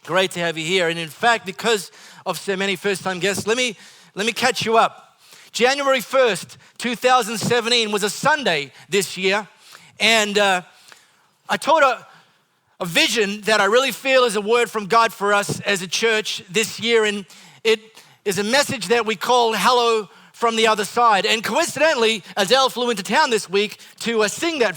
Great to have you here. And in fact, because of so many first-time guests, let me catch you up. January 1st, 2017 was a Sunday this year. And I taught a vision that I really feel is a word from God for us as a church this year. And it is a message that we call Hello from the Other Side. And coincidentally, Adele flew into town this week to sing that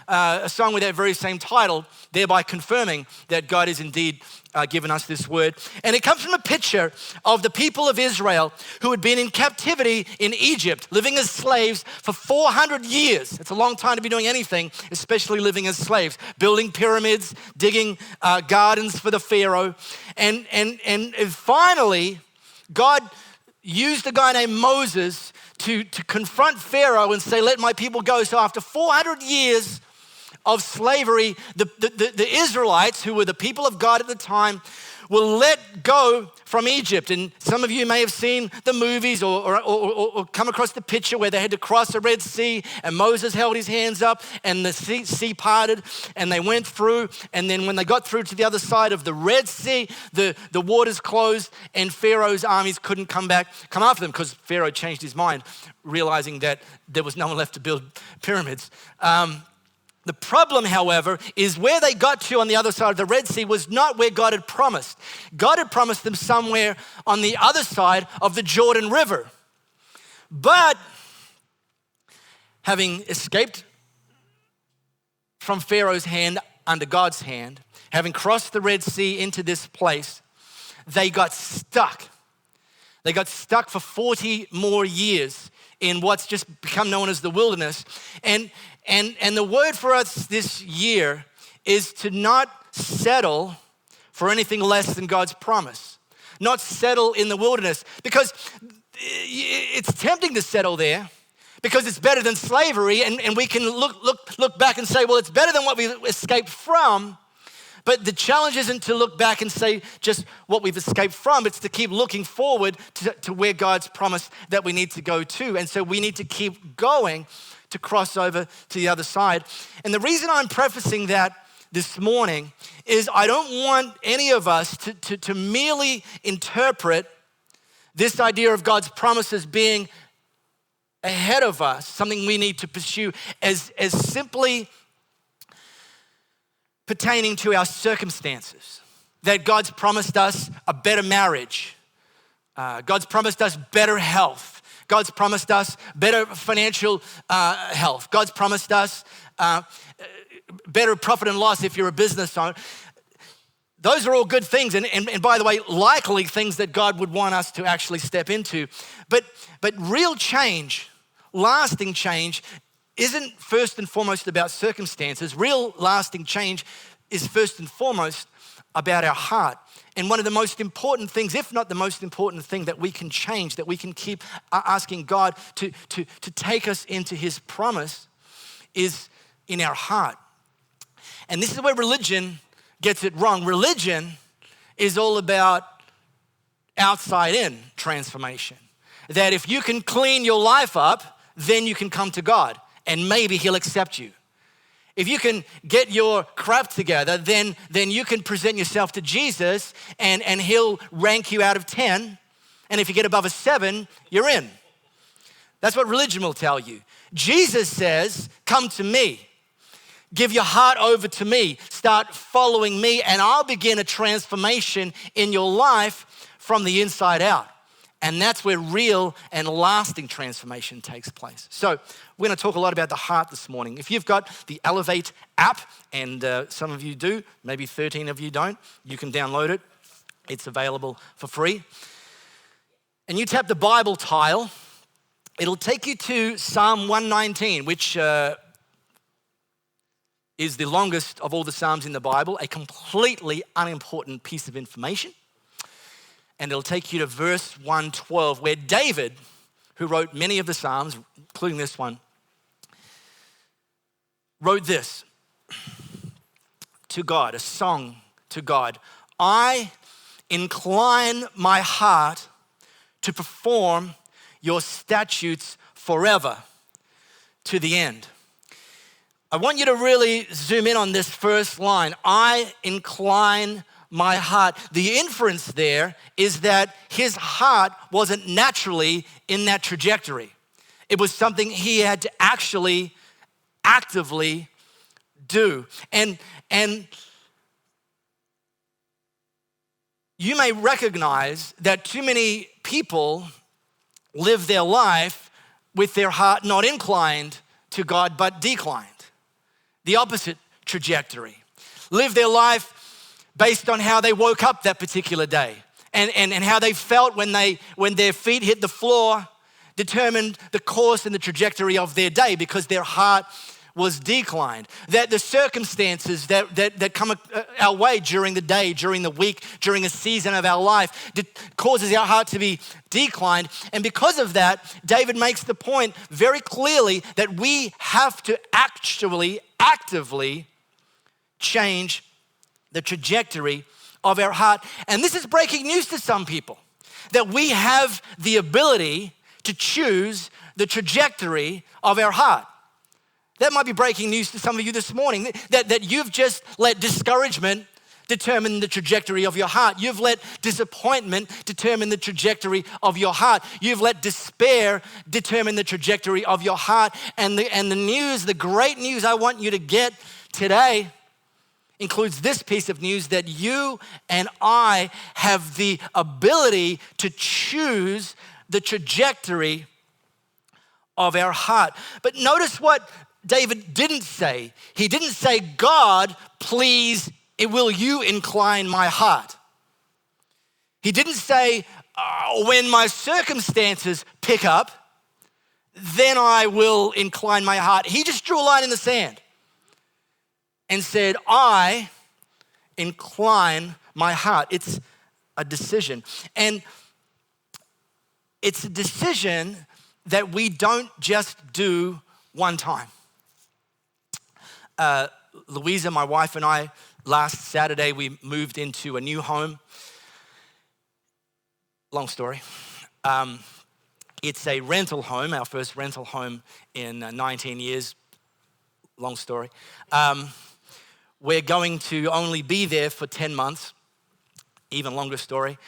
a song with that very same title, thereby confirming that God is indeed given us this word. And it comes from a picture of the people of Israel who had been in captivity in Egypt, living as slaves for 400 years. It's a long time to be doing anything, especially living as slaves, building pyramids, digging gardens for the Pharaoh. And finally, God used a guy named Moses to confront Pharaoh and say, let my people go. So after 400 years of slavery, the Israelites, who were the people of God at the time, were let go from Egypt. And some of you may have seen the movies or come across the picture where they had to cross the Red Sea and Moses held his hands up and the sea parted and they went through. And then when they got through to the other side of the Red Sea, the waters closed and Pharaoh's armies couldn't come after them because Pharaoh changed his mind, realizing that there was no one left to build pyramids. The problem, however, is where they got to on the other side of the Red Sea was not where God had promised. God had promised them somewhere on the other side of the Jordan River. But having escaped from Pharaoh's hand under God's hand, having crossed the Red Sea into this place, they got stuck. They got stuck for 40 more years in what's just become known as the wilderness. And the word for us this year is to not settle for anything less than God's promise. Not settle in the wilderness, because it's tempting to settle there because it's better than slavery, and we can look back and say, well, it's better than what we escaped from. But the challenge isn't to look back and say just what we've escaped from. It's to keep looking forward to where God's promised that we need to go to. And so we need to keep going to cross over to the other side. And the reason I'm prefacing that this morning is I don't want any of us to merely interpret this idea of God's promises being ahead of us, something we need to pursue, as simply pertaining to our circumstances. That God's promised us a better marriage. God's promised us better health. God's promised us better financial health. God's promised us better profit and loss if you're a business owner. Those are all good things, and by the way, likely things that God would want us to actually step into. But real change, lasting change, isn't first and foremost about circumstances. Real lasting change is first and foremost about our heart. And one of the most important things, if not the most important thing that we can change, that we can keep asking God to take us into his promise, is in our heart. And this is where religion gets it wrong. Religion is all about outside in transformation. That if you can clean your life up, then you can come to God and maybe he'll accept you. If you can get your crap together, then you can present yourself to Jesus and he'll rank you out of 10. And if you get above a 7, you're in. That's what religion will tell you. Jesus says, come to me. Give your heart over to me. Start following me and I'll begin a transformation in your life from the inside out. And that's where real and lasting transformation takes place. So we're going to talk a lot about the heart this morning. If you've got the Elevate app, and some of you do, maybe 13 of you don't, you can download it. It's available for free. And you tap the Bible tile, it'll take you to Psalm 119, which is the longest of all the Psalms in the Bible, a completely unimportant piece of information. And it'll take you to verse 112, where David, who wrote many of the Psalms, including this one, wrote this to God, a song to God. I incline my heart to perform your statutes forever to the end. I want you to really zoom in on this first line. I incline my heart. The inference there is that his heart wasn't naturally in that trajectory. It was something he had to actually actively do. And you may recognize that too many people live their life with their heart not inclined to God, but declined. The opposite trajectory. Live their life based on how they woke up that particular day and how they felt when their feet hit the floor determined the course and the trajectory of their day because their heart was declined. That the circumstances that come our way during the day, during the week, during a season of our life causes our heart to be declined. And because of that, David makes the point very clearly that we have to actually actively change the trajectory of our heart. And this is breaking news to some people, that we have the ability to choose the trajectory of our heart. That might be breaking news to some of you this morning, that you've just let discouragement determine the trajectory of your heart. You've let disappointment determine the trajectory of your heart. You've let despair determine the trajectory of your heart. And the news, the great news I want you to get today includes this piece of news, that you and I have the ability to choose the trajectory of our heart. But notice what David didn't say. He didn't say, God, please, will you incline my heart? He didn't say, when my circumstances pick up, then I will incline my heart. He just drew a line in the sand and said, I incline my heart. It's a decision. And it's a decision that we don't just do one time. Louisa, my wife, and I, last Saturday, we moved into a new home. Long story. It's a rental home, our first rental home in 19 years. Long story. We're going to only be there for 10 months. Even longer story.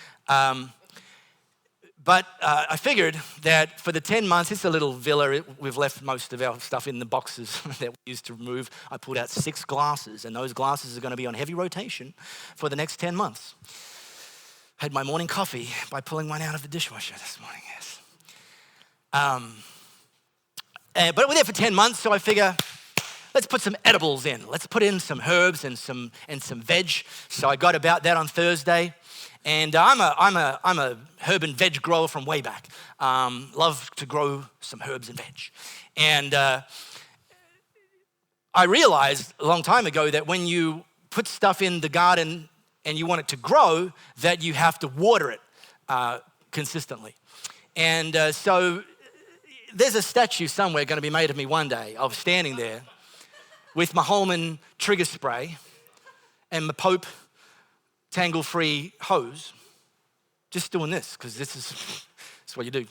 But I figured that for the 10 months, it's a little villa. We've left most of our stuff in the boxes that we used to remove. I pulled out 6 glasses, and those glasses are going to be on heavy rotation for the next 10 months. Had my morning coffee by pulling one out of the dishwasher this morning, yes. But we're there for 10 months, so I figure, let's put some edibles in. Let's put in some herbs and some veg. So I got about that on Thursday. And I'm a herb and veg grower from way back. Love to grow some herbs and veg. And I realized a long time ago that when you put stuff in the garden and you want it to grow, that you have to water it consistently. And so there's a statue somewhere going to be made of me one day of standing there with my Holman trigger spray and my Pope tangle-free hose, just doing this, because this is what you do.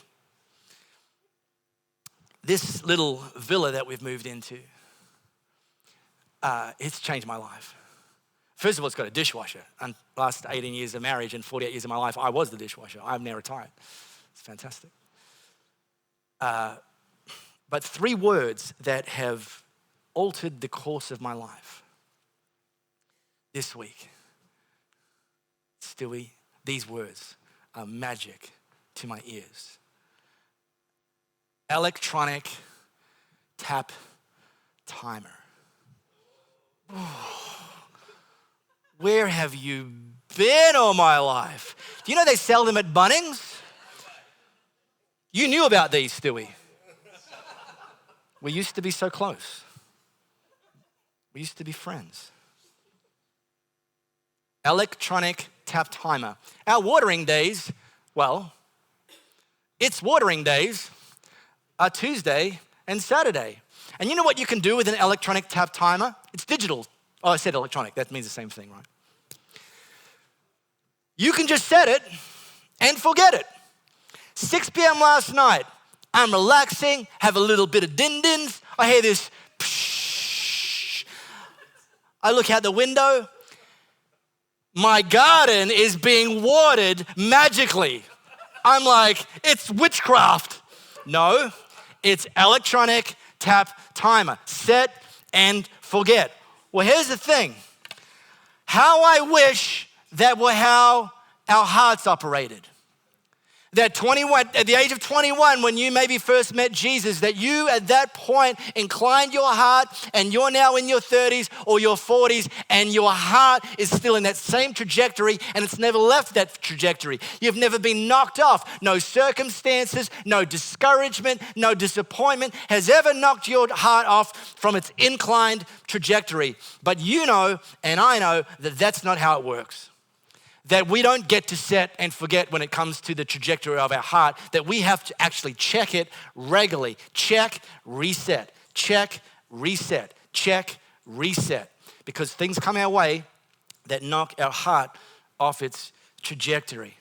This little villa that we've moved into, it's changed my life. First of all, it's got a dishwasher. And last 18 years of marriage and 48 years of my life, I was the dishwasher. I've now retired. It's fantastic. But 3 words that have altered the course of my life this week. Stewie, these words are magic to my ears. Electronic tap timer. Where have you been all my life? Do you know they sell them at Bunnings? You knew about these, Stewie. We used to be so close. We used to be friends. Electronic tap timer. Our watering days, well, its watering days are Tuesday and Saturday. And you know what you can do with an electronic tap timer? It's digital. Oh, I said electronic. That means the same thing, right? You can just set it and forget it. 6 p.m. last night, I'm relaxing, have a little bit of din-dins. I hear this psh. I look out the window. My garden is being watered magically. I'm like, it's witchcraft. No, it's electronic tap timer. Set and forget. Well, here's the thing. How I wish that were how our hearts operated. That at the age of 21, when you maybe first met Jesus, that you at that point inclined your heart and you're now in your 30s or your 40s and your heart is still in that same trajectory and it's never left that trajectory. You've never been knocked off. No circumstances, no discouragement, no disappointment has ever knocked your heart off from its inclined trajectory. But you know, and I know, that that's not how it works. That we don't get to set and forget when it comes to the trajectory of our heart, that we have to actually check it regularly. Check, reset, check, reset, check, reset. Because things come our way that knock our heart off its trajectory.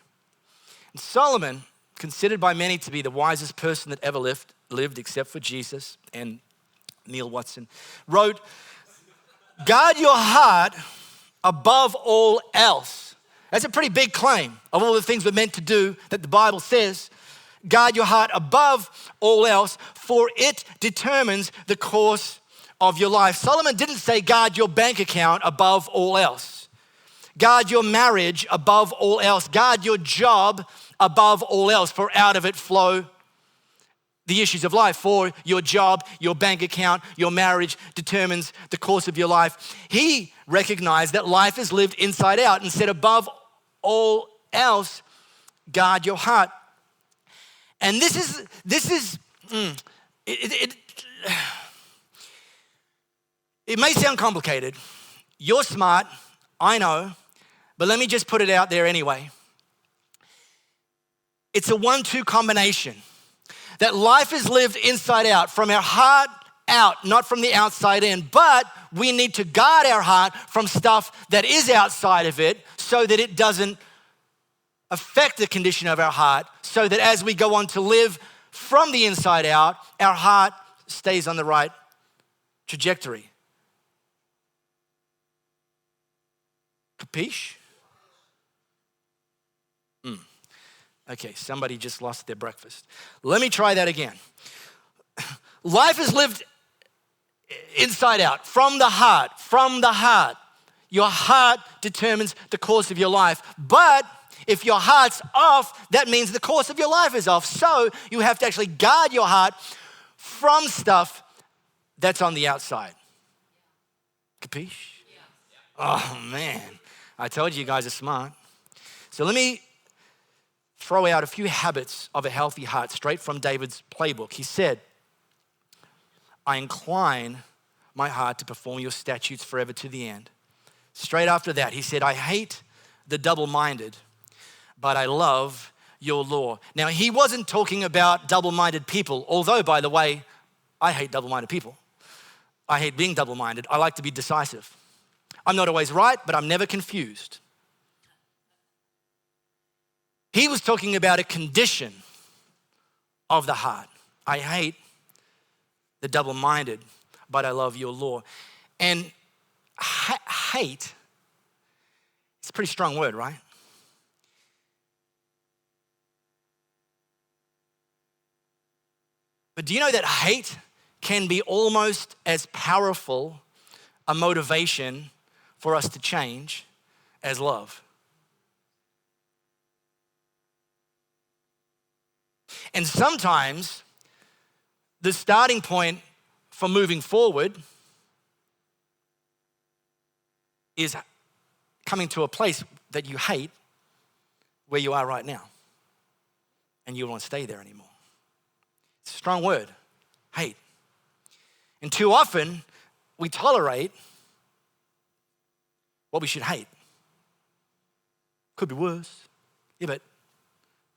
And Solomon, considered by many to be the wisest person that ever lived except for Jesus and Neil Watson, wrote, "Guard your heart above all else." That's a pretty big claim of all the things we're meant to do that the Bible says. Guard your heart above all else, for it determines the course of your life. Solomon didn't say guard your bank account above all else. Guard your marriage above all else. Guard your job above all else, for out of it flow the issues of life. For your job, your bank account, your marriage determines the course of your life. He recognized that life is lived inside out and said above all else, guard your heart. And it may sound complicated. You're smart, I know, but let me just put it out there anyway. It's a 1-2 combination. That life is lived inside out, from our heart out, not from the outside in. But we need to guard our heart from stuff that is outside of it so that it doesn't affect the condition of our heart, so that as we go on to live from the inside out, our heart stays on the right trajectory. Capiche? Okay, somebody just lost their breakfast. Let me try that again. Life is lived inside out, from the heart, from the heart. Your heart determines the course of your life. But if your heart's off, that means the course of your life is off. So you have to actually guard your heart from stuff that's on the outside. Capiche? Oh man, I told you guys are smart. So let me throw out a few habits of a healthy heart straight from David's playbook. He said, "I incline my heart to perform your statutes forever to the end." Straight after that, he said, "I hate the double-minded, but I love your law." Now, he wasn't talking about double-minded people, although, by the way, I hate double-minded people. I hate being double-minded. I like to be decisive. I'm not always right, but I'm never confused. He was talking about a condition of the heart. I hate the double-minded, but I love your law. And hate, it's a pretty strong word, right? But do you know that hate can be almost as powerful a motivation for us to change as love? And sometimes the starting point for moving forward is coming to a place that you hate where you are right now, and you don't want to stay there anymore. It's a strong word, hate. And too often we tolerate what we should hate. Could be worse, yeah, but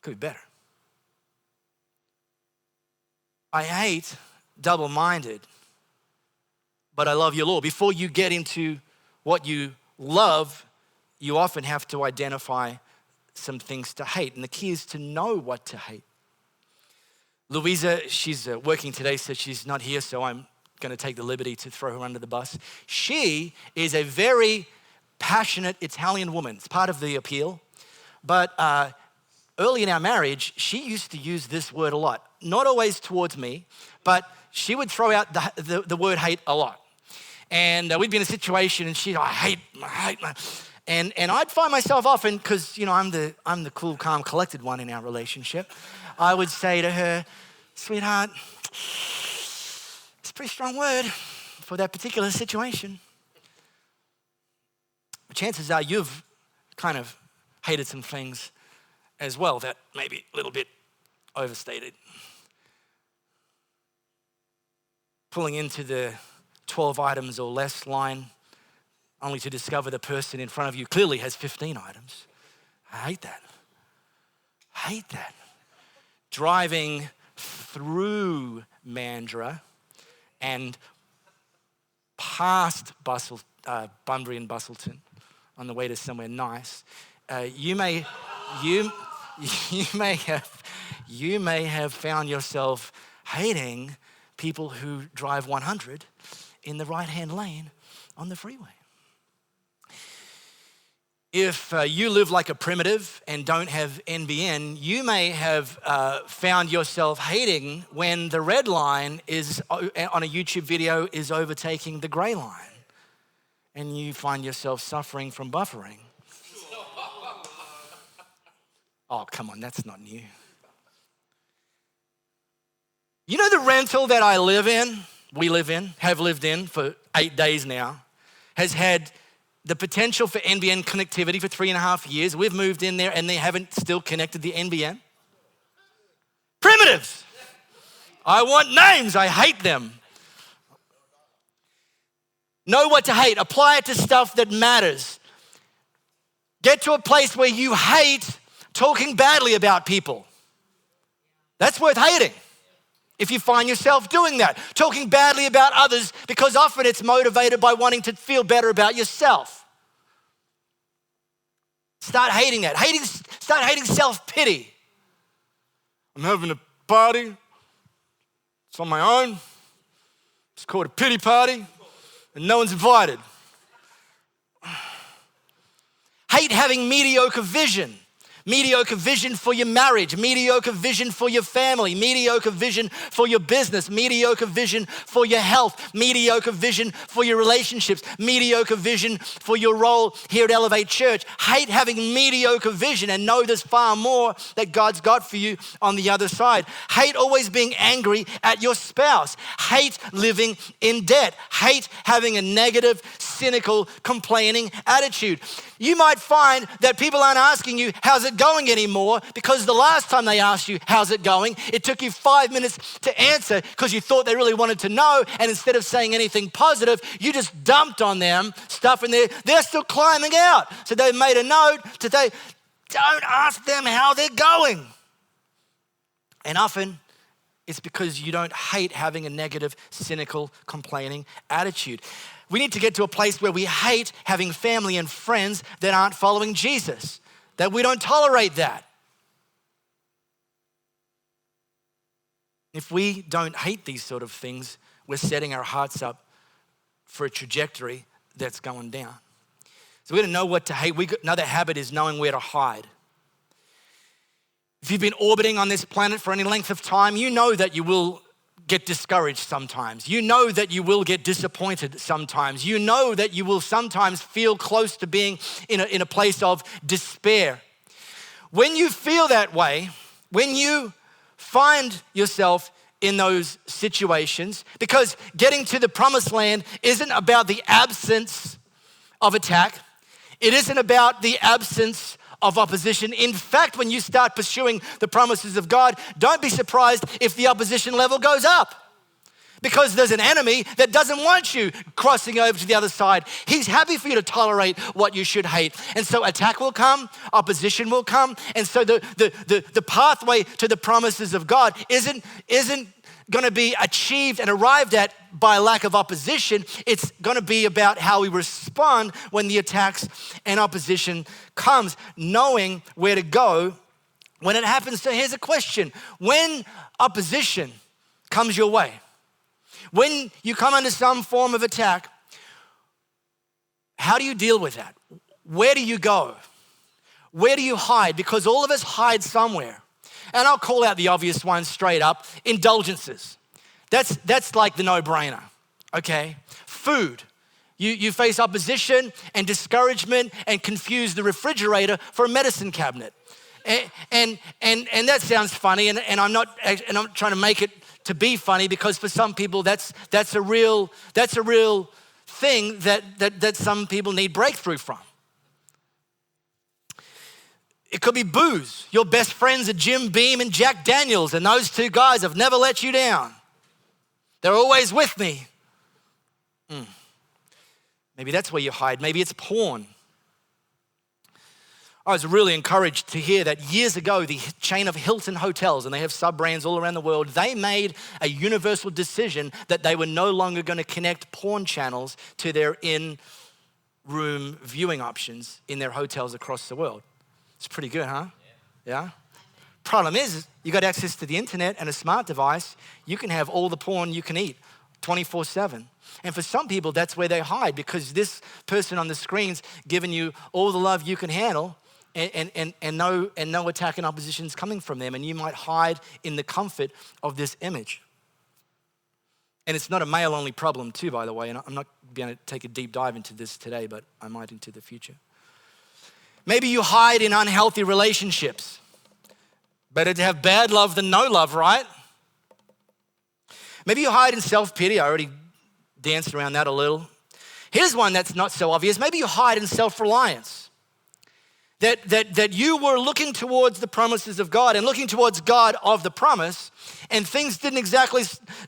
could be better. I hate double-minded, but I love your law. Before you get into what you love, you often have to identify some things to hate. And the key is to know what to hate. Louisa, she's working today, so she's not here, so I'm going to take the liberty to throw her under the bus. She is a very passionate Italian woman. It's part of the appeal. But early in our marriage, she used to use this word a lot. Not always towards me, but she would throw out the word hate a lot. And we'd be in a situation and she'd, I hate. And I'd find myself often, because I'm the cool, calm, collected one in our relationship. I would say to her, sweetheart, it's a pretty strong word for that particular situation. But chances are you've kind of hated some things as well that may be a little bit overstated. Pulling into the 12 items or less line, only to discover the person in front of you clearly has 15 items. I hate that. I hate that. Driving through Mandurah and past Bunbury and Bustleton on the way to somewhere nice, you may have found yourself hating people who drive 100 in the right-hand lane on the freeway. If you live like a primitive and don't have NBN, you may have found yourself hating when the red line is on a YouTube video is overtaking the gray line, and you find yourself suffering from buffering. Oh, come on, that's not new. You know the rental that I live in, have lived in for 8 days now, has had the potential for NBN connectivity for 3.5 years. We've moved in there and they haven't still connected the NBN. Primitives. I want names, I hate them. Know what to hate, apply it to stuff that matters. Get to a place where you hate talking badly about people. That's worth hating. If you find yourself doing that, talking badly about others, because often it's motivated by wanting to feel better about yourself. Start hating that. Start hating self-pity. I'm having a party. It's on my own. It's called a pity party, and no one's invited. Hate having mediocre vision. Mediocre vision for your marriage, mediocre vision for your family, mediocre vision for your business, mediocre vision for your health, mediocre vision for your relationships, mediocre vision for your role here at Elevate Church. Hate having mediocre vision and know there's far more that God's got for you on the other side. Hate always being angry at your spouse. Hate living in debt. Hate having a negative, cynical, complaining attitude. You might find that people aren't asking you, how's it going anymore? Because the last time they asked you, how's it going? It took you 5 minutes to answer because you thought they really wanted to know. And instead of saying anything positive, you just dumped on them stuff and they're still climbing out. So they've made a note to say, don't ask them how they're going. And often it's because you don't hate having a negative, cynical, complaining attitude. We need to get to a place where we hate having family and friends that aren't following Jesus, that we don't tolerate that. If we don't hate these sort of things, we're setting our hearts up for a trajectory that's going down. So we're gonna know what to hate. Another habit is knowing where to hide. If you've been orbiting on this planet for any length of time, you know that you will get discouraged sometimes. You know that you will get disappointed sometimes. You know that you will sometimes feel close to being in a place of despair. When you feel that way, when you find yourself in those situations, because getting to the promised land isn't about the absence of attack. It isn't about the absence of opposition. In fact, when you start pursuing the promises of God, don't be surprised if the opposition level goes up, because there's an enemy that doesn't want you crossing over to the other side. He's happy for you to tolerate what you should hate. And so attack will come, opposition will come. And so the pathway to the promises of God isn't gonna be achieved and arrived at by lack of opposition. It's gonna be about how we respond when the attacks and opposition comes, knowing where to go when it happens. So here's a question. When opposition comes your way, when you come under some form of attack, How do you deal with that? Where do you go? Where do you hide? Because all of us hide somewhere. And I'll call out the obvious ones straight up. Indulgences. That's like the no-brainer, okay? Food. You face opposition and discouragement and confuse the refrigerator for a medicine cabinet. And that sounds funny, and I'm trying to make it to be funny, because for some people that's a real thing that some people need breakthrough from. It could be booze. Your best friends are Jim Beam and Jack Daniels, and those two guys have never let you down. They're always with me. Maybe that's where you hide. Maybe it's porn. I was really encouraged to hear that years ago, the chain of Hilton hotels, and they have sub-brands all around the world, they made a universal decision that they were no longer going to connect porn channels to their in-room viewing options in their hotels across the world. It's pretty good, huh? Yeah? Problem is, you got access to the internet and a smart device, you can have all the porn you can eat 24/7. And for some people, that's where they hide, because this person on the screen's giving you all the love you can handle, and no attack and opposition is coming from them, and you might hide in the comfort of this image. And it's not a male-only problem too, by the way, and I'm not going to take a deep dive into this today, but I might into the future. Maybe you hide in unhealthy relationships. Better to have bad love than no love, right? Maybe you hide in self-pity. I already danced around that a little. Here's one that's not so obvious. Maybe you hide in self-reliance. That you were looking towards the promises of God and looking towards God of the promise, and things didn't exactly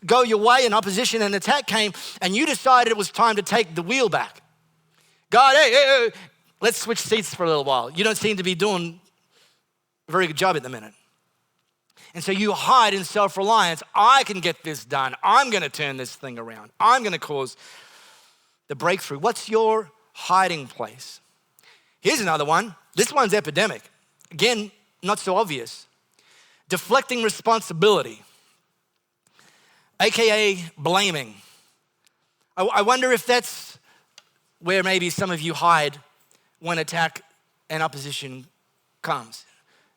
go your way, and opposition and attack came, and you decided it was time to take the wheel back. God, hey, let's switch seats for a little while. You don't seem to be doing a very good job at the minute. And so you hide in self-reliance. I can get this done. I'm going to turn this thing around. I'm going to cause the breakthrough. What's your hiding place? Here's another one. This one's epidemic. Again, not so obvious. Deflecting responsibility, AKA blaming. I wonder if that's where maybe some of you hide when attack and opposition comes.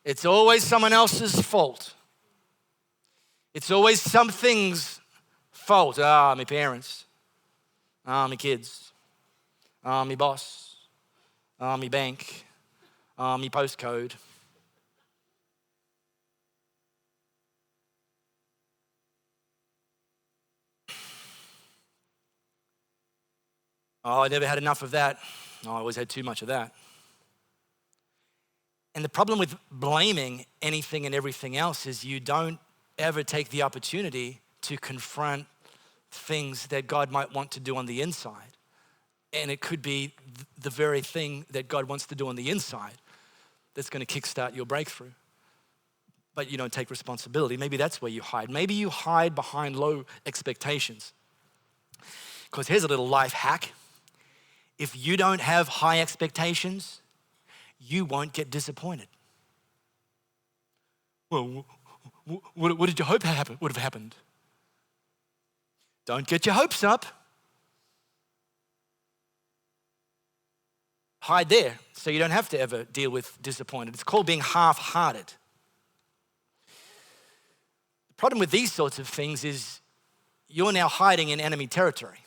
It's always someone else's fault. It's always something's fault. My parents. My kids. My boss. My bank. My postcode. I never had enough of that. I always had too much of that. And the problem with blaming anything and everything else is you don't ever take the opportunity to confront things that God might want to do on the inside. And it could be the very thing that God wants to do on the inside that's going to kickstart your breakthrough. But you don't take responsibility. Maybe that's where you hide. Maybe you hide behind low expectations. Because here's a little life hack. If you don't have high expectations, you won't get disappointed. Well, what did you hope would have happened? Don't get your hopes up. Hide there so you don't have to ever deal with disappointed. It's called being half-hearted. The problem with these sorts of things is you're now hiding in enemy territory.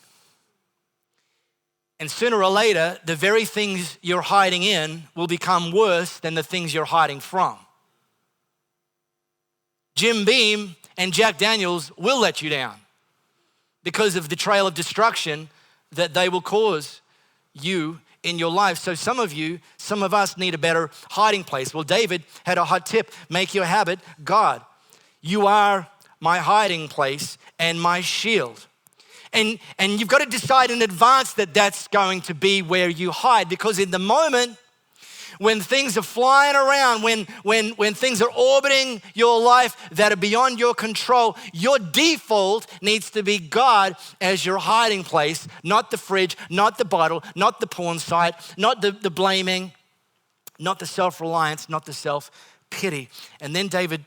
And sooner or later, the very things you're hiding in will become worse than the things you're hiding from. Jim Beam and Jack Daniels will let you down because of the trail of destruction that they will cause you in your life. So some of us need a better hiding place. Well, David had a hot tip. Make your habit God. You are my hiding place and my shield. And you've got to decide in advance that that's going to be where you hide, because in the moment when things are flying around, when things are orbiting your life that are beyond your control, your default needs to be God as your hiding place, not the fridge, not the bottle, not the porn site, not the blaming, not the self-reliance, not the self-pity. And then David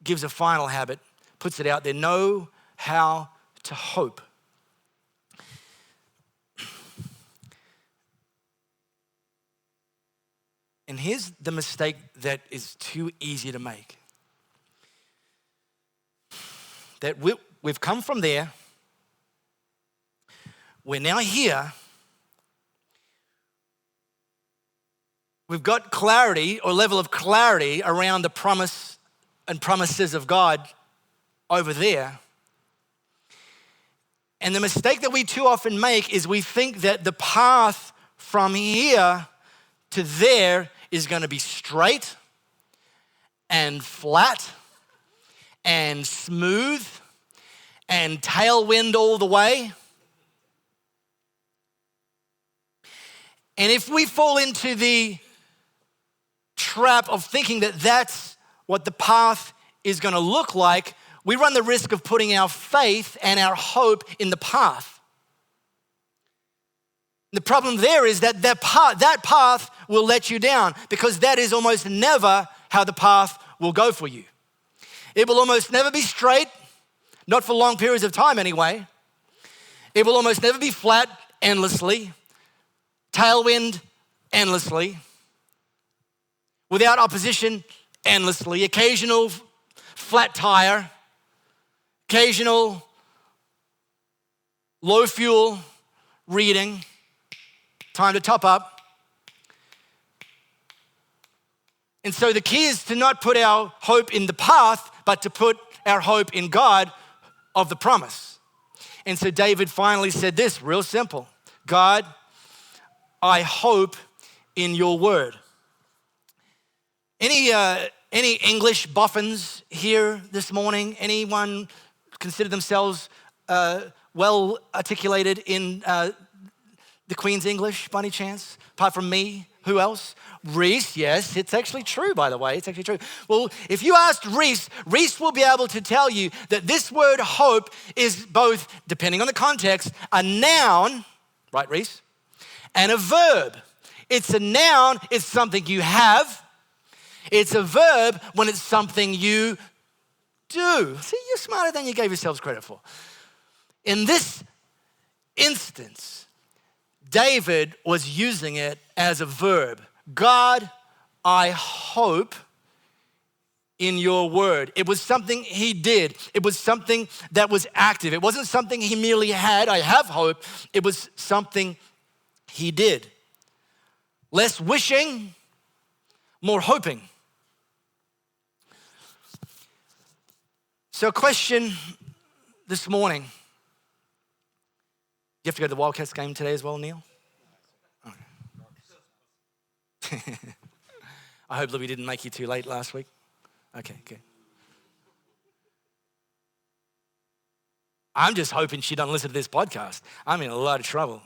gives a final habit, puts it out there: know how to hope. And here's the mistake that is too easy to make. That we've come from there. We're now here. We've got clarity or level of clarity around the promise and promises of God over there. And the mistake that we too often make is we think that the path from here to there is going to be straight and flat and smooth and tailwind all the way. And if we fall into the trap of thinking that that's what the path is going to look like, we run the risk of putting our faith and our hope in the path. The problem there is that that path will let you down, because that is almost never how the path will go for you. It will almost never be straight, not for long periods of time anyway. It will almost never be flat endlessly, tailwind endlessly, without opposition endlessly, occasional flat tire, occasional low fuel reading, time to top up. And so the key is to not put our hope in the path, but to put our hope in God of the promise. And so David finally said this, real simple: God, I hope in your word. Any English boffins here this morning? Anyone consider themselves well articulated in the Queen's English by any chance? Apart from me, who else? Reese, yes, it's actually true, by the way. It's actually true. Well, if you asked Reese, Reese will be able to tell you that this word hope is both, depending on the context, a noun, right, Reese, and a verb. It's a noun, it's something you have. It's a verb when it's something you do. See, you're smarter than you gave yourselves credit for. In this instance, David was using it as a verb. God, I hope in your word. It was something he did. It was something that was active. It wasn't something he merely had, I have hope. It was something he did. Less wishing, more hoping. So a question this morning. You have to go to the Wildcats game today as well, Neil? Okay. I hope Louie didn't make you too late last week. Okay, good. I'm just hoping she doesn't listen to this podcast. I'm in a lot of trouble.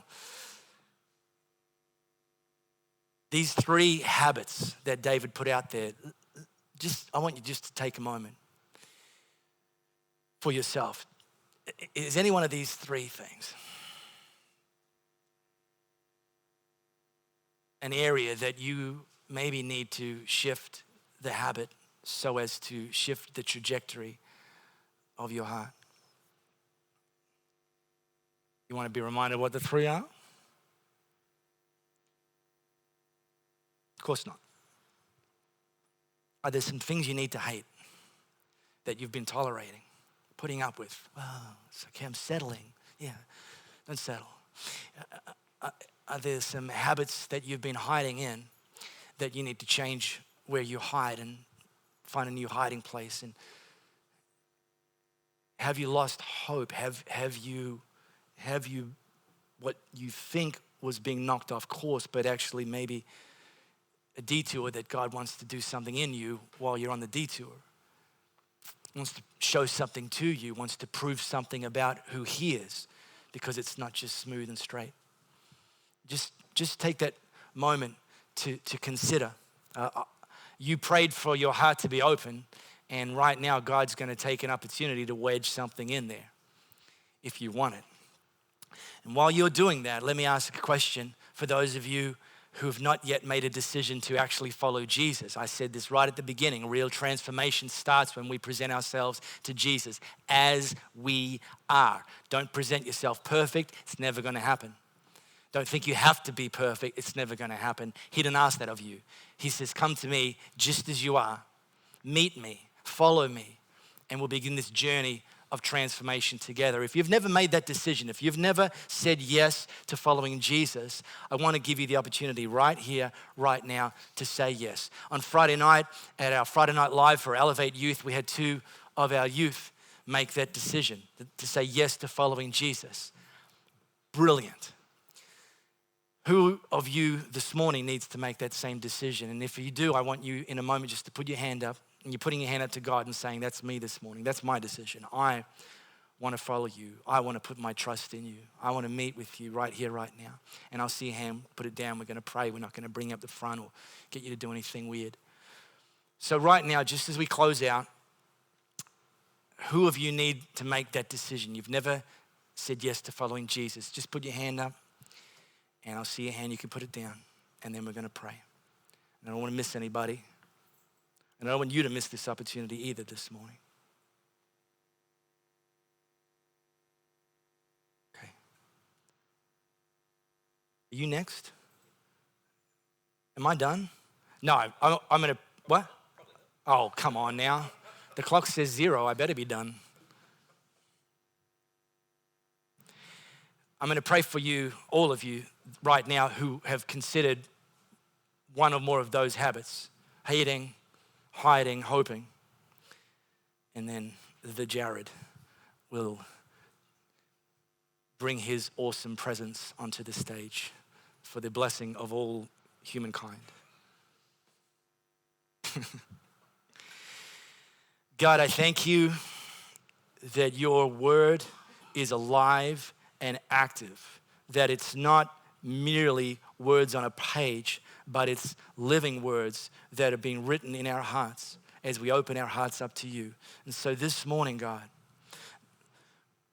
These 3 habits that David put out there, I want you just to take a moment for yourself. Is any one of these 3 things an area that you maybe need to shift the habit so as to shift the trajectory of your heart? You want to be reminded what the 3 are? Of course not. Are there some things you need to hate that you've been tolerating, putting up with? Well, it's okay, I'm settling. Yeah, don't settle. Are there some habits that you've been hiding in that you need to change where you hide and find a new hiding place? And have you lost hope? Have you what you think was being knocked off course, but actually maybe a detour that God wants to do something in you while you're on the detour? Wants to show something to you, wants to prove something about who he is, because it's not just smooth and straight. Just take that moment to consider. You prayed for your heart to be open, and right now God's going to take an opportunity to wedge something in there if you want it. And while you're doing that, let me ask a question for those of you who have not yet made a decision to actually follow Jesus. I said this right at the beginning. Real transformation starts when we present ourselves to Jesus as we are. Don't present yourself perfect. It's never going to happen. Don't think you have to be perfect. It's never going to happen. He didn't ask that of you. He says, come to me just as you are. Meet me, follow me, and we'll begin this journey of transformation together. If you've never made that decision, if you've never said yes to following Jesus, I want to give you the opportunity right here, right now, to say yes. On Friday night, at our Friday Night Live for Elevate Youth, we had 2 of our youth make that decision to say yes to following Jesus. Brilliant. Who of you this morning needs to make that same decision? And if you do, I want you in a moment just to put your hand up, and you're putting your hand up to God and saying, that's me this morning. That's my decision. I want to follow you. I want to put my trust in you. I want to meet with you right here, right now. And I'll see your hand, put it down. We're going to pray. We're not going to bring you up the front or get you to do anything weird. So right now, just as we close out, who of you need to make that decision? You've never said yes to following Jesus. Just put your hand up, and I'll see your hand. You can put it down, and then we're going to pray. And I don't want to miss anybody, and I don't want you to miss this opportunity either this morning. Okay. Are you next? Am I done? No, I'm going to, what? Oh, come on now. The clock says 0. I better be done. I'm going to pray for you, all of you, right now who have considered one or more of those habits: hating, hiding, hoping. And then the Jared will bring his awesome presence onto the stage for the blessing of all humankind. God, I thank you that your word is alive and active, that it's not merely words on a page, but it's living words that are being written in our hearts as we open our hearts up to you. And so this morning, God,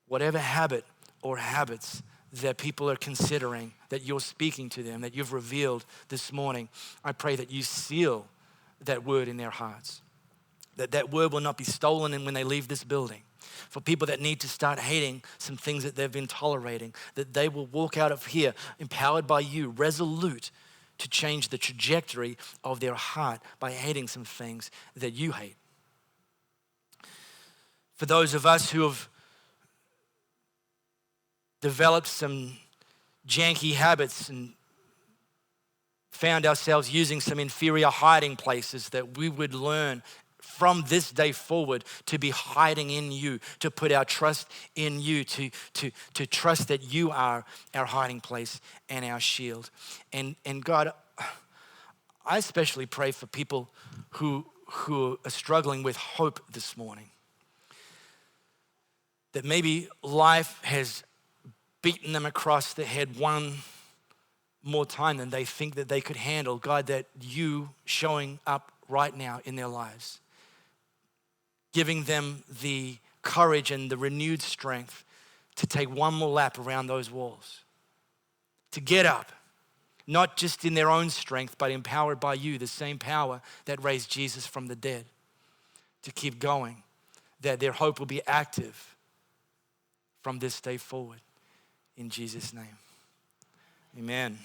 whatever habit or habits that people are considering, that you're speaking to them, that you've revealed this morning, I pray that you seal that word in their hearts, that word will not be stolen in when they leave this building. For people that need to start hating some things that they've been tolerating, that they will walk out of here empowered by you, resolute to change the trajectory of their heart by hating some things that you hate. For those of us who have developed some janky habits and found ourselves using some inferior hiding places, that we would learn from this day forward to be hiding in you, to put our trust in you, to trust that you are our hiding place and our shield. And God, I especially pray for people who are struggling with hope this morning. That maybe life has beaten them across the head one more time than they think that they could handle. God, that you showing up right now in their lives, giving them the courage and the renewed strength to take one more lap around those walls, to get up, not just in their own strength, but empowered by you, the same power that raised Jesus from the dead, to keep going, that their hope will be active from this day forward. In Jesus' name, amen.